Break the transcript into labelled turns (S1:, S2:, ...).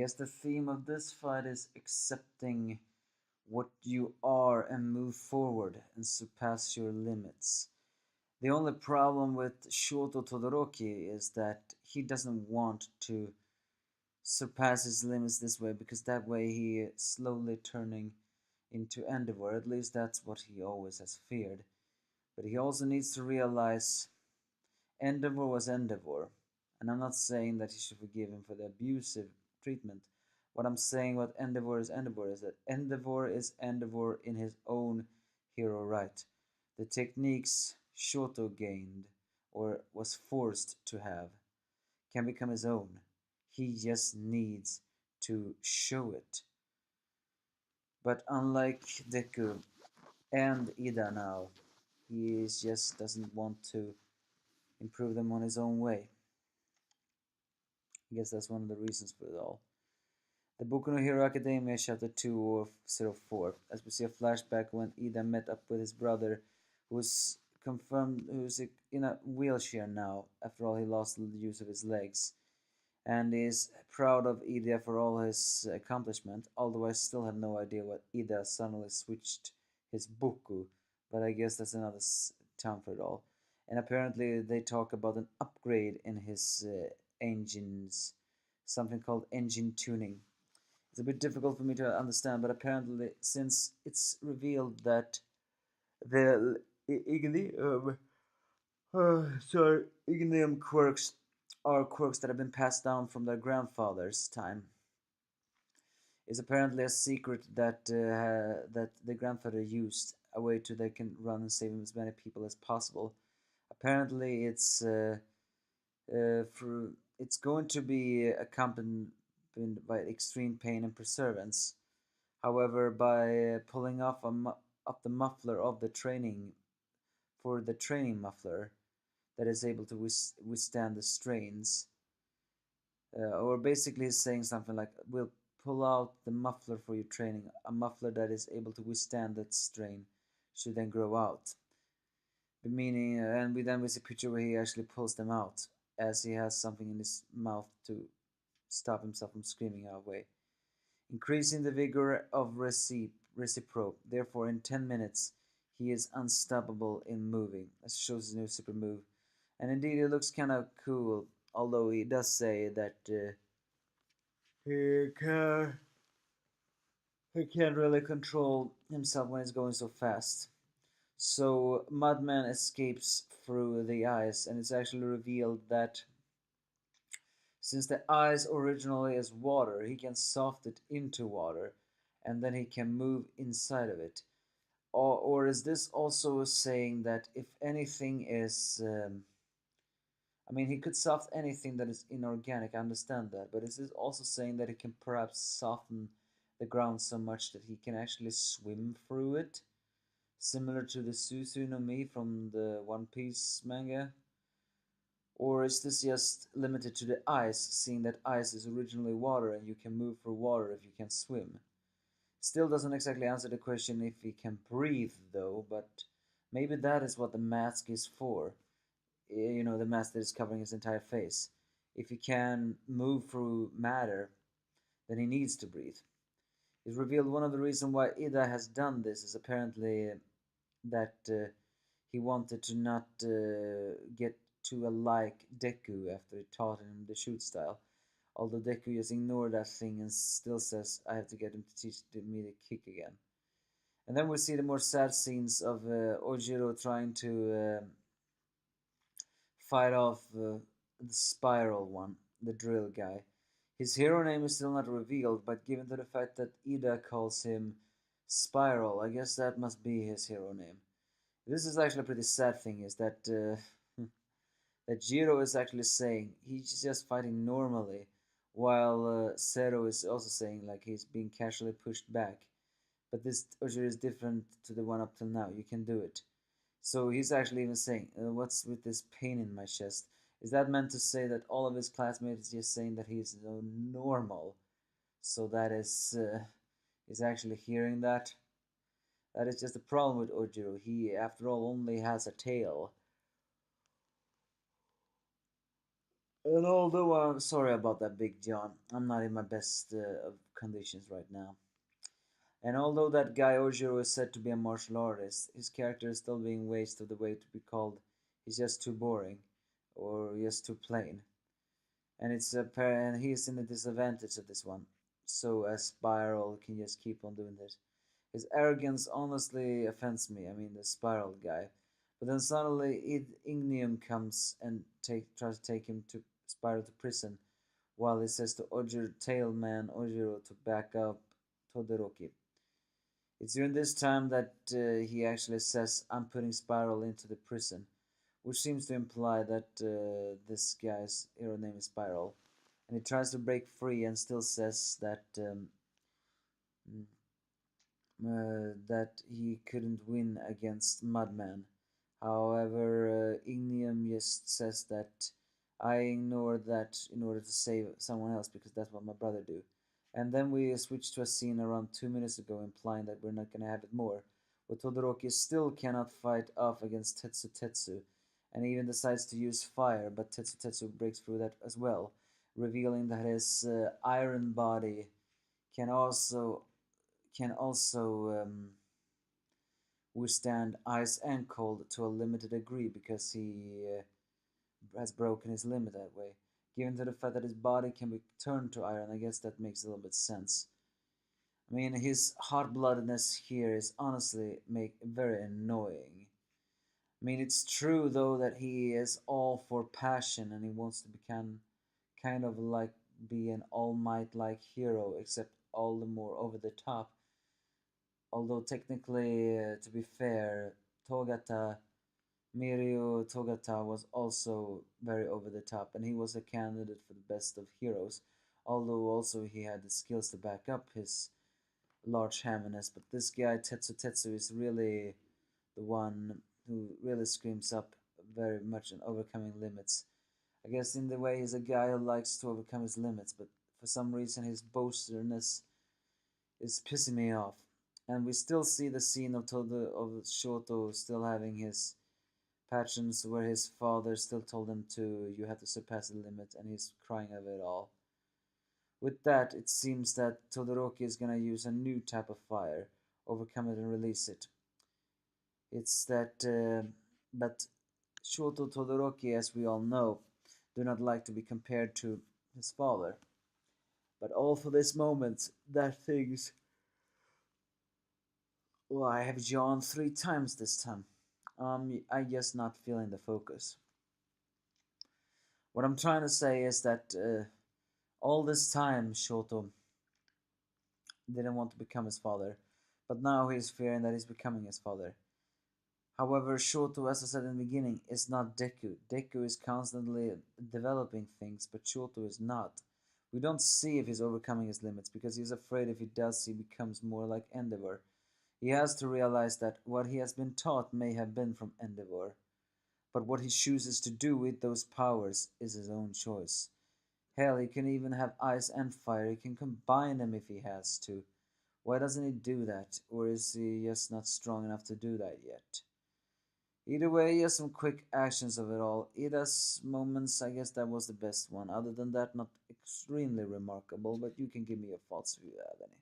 S1: guess the theme of this fight is accepting what you are and move forward and surpass your limits. The only problem with Shoto Todoroki is that he doesn't want to surpass his limits this way because that way he is slowly turning into Endeavor. At least that's what he always has feared. But he also needs to realize Endeavor was Endeavor. And I'm not saying that he should forgive him for the abusive treatment. What I'm saying about Endeavor is that Endeavor is Endeavor in his own hero right. The techniques Shoto gained or was forced to have can become his own. He just needs to show it. But unlike Deku and Ida now, he just doesn't want to improve them on his own way. I guess that's one of the reasons for it all. The Boku no Hero Academia Chapter 2 of 04, as we see a flashback when Ida met up with his brother, who's confirmed who's in a wheelchair now, after all he lost the use of his legs, and is proud of Ida for all his accomplishment, although I still have no idea what Ida suddenly switched his Boku, but I guess that's another time for it all. And apparently they talk about an upgrade in his engines, something called engine tuning. It's a bit difficult for me to understand, but apparently since it's revealed that the ignium quirks are quirks that have been passed down from their grandfather's time, is apparently a secret that that the grandfather used, a way to they can run and save as many people as possible. Apparently, it's going to be accompanied by extreme pain and perseverance. However, by pulling off the muffler of the training for the training muffler that is able to withstand the strains, or basically he's saying something like, "We'll pull out the muffler for your training, a muffler that is able to withstand that strain, should then grow out." Meaning, and we see a picture where he actually pulls them out, as he has something in his mouth to stop himself from screaming away. Increasing the vigor of Recipro. Therefore, in 10 minutes, he is unstoppable in moving. That shows his new super move. And indeed, it looks kind of cool, although he does say that he can't really control himself when he's going so fast. So Mudman escapes through the ice, and it's actually revealed that since the ice originally is water, he can soft it into water, and then he can move inside of it. Or is this also saying that if anything is, I mean, he could soft anything that is inorganic, I understand that, but is this also saying that he can perhaps soften the ground so much that he can actually swim through it? Similar to the Susu no Mi from the One Piece manga? Or is this just limited to the ice, seeing that ice is originally water and you can move through water if you can swim? Still doesn't exactly answer the question if he can breathe, though, but maybe that is what the mask is for. You know, the mask that is covering his entire face. If he can move through matter, then he needs to breathe. It's revealed one of the reasons why Ida has done this is apparently that he wanted to not get too alike Deku after he taught him the shoot style. Although Deku just ignored that thing and still says, "I have to get him to teach me the kick again." And then we see the more sad scenes of Ojiro trying to fight off the Spiral one, the drill guy. His hero name is still not revealed, but given to the fact that Ida calls him Spiral, I guess that must be his hero name. This is actually a pretty sad thing, is that that Jiro is actually saying he's just fighting normally, while Zero is also saying like he's being casually pushed back. But this Ojiro is different to the one up till now. You can do it. So he's actually even saying, "What's with this pain in my chest?" Is that meant to say that all of his classmates just saying that he's normal? So that is actually hearing that. That is just the problem with Ojiro. He, after all, only has a tail. And although I'm sorry about that, Big John, I'm not in my best of conditions right now. And although that guy Ojiro is said to be a martial artist, his character is still being wasted the way to be called he's just too boring or just too plain. And it's apparent he's in the disadvantage of this one. So a Spiral can just keep on doing this. His arrogance honestly offends me. I mean, the Spiral guy. But then suddenly Ignium comes and tries to take him to Spiral to prison, while he says to Ojiro Tailman Ojiro to back up Todoroki. It's during this time that he actually says, "I'm putting Spiral into the prison," which seems to imply that this guy's hero name is Spiral. And he tries to break free and still says that that he couldn't win against Mudman. However, Ignium just says that I ignored that in order to save someone else because that's what my brother do. And then we switch to a scene around 2 minutes ago implying that we're not gonna have it more. But Todoroki still cannot fight off against Tetsu Tetsu and even decides to use fire, but Tetsu Tetsu breaks through that as well, revealing that his iron body can also can also withstand ice and cold to a limited degree because he has broken his limit that way. Given to the fact that his body can be turned to iron, I guess that makes a little bit sense. I mean, his hot-bloodedness here is honestly make very annoying. I mean, it's true though that he is all for passion and he wants to become kind of like be an all might like hero, except all the more over the top. Although technically, to be fair, Togata Mirio Togata was also very over the top, and he was a candidate for the best of heroes. Although also he had the skills to back up his large hamminess, but this guy Tetsu Tetsu is really the one who really screams up very much in overcoming limits. I guess in the way he's a guy who likes to overcome his limits, but for some reason his boasterness is pissing me off. And we still see the scene of Shoto still having his passions where his father still told him to you have to surpass the limit and he's crying over it all. With that, it seems that Todoroki is gonna use a new type of fire, overcome it and release it. It's that, but Shoto Todoroki, as we all know, do not like to be compared to his father. But all for this moment, that things. Well, I have yawned 3 times this time. I just not feeling the focus. What I'm trying to say is that all this time Shoto didn't want to become his father, but now he's fearing that he's becoming his father. However, Shoto, as I said in the beginning, is not Deku. Deku is constantly developing things, but Shoto is not. We don't see if he's overcoming his limits because he's afraid if he does, he becomes more like Endeavor. He has to realize that what he has been taught may have been from Endeavor, but what he chooses to do with those powers is his own choice. Hell, he can even have ice and fire. He can combine them if he has to. Why doesn't he do that? Or is he just not strong enough to do that yet? Either way, he has some quick actions of it all. Ida's moments, I guess that was the best one. Other than that, not extremely remarkable, but you can give me your thoughts if you have any.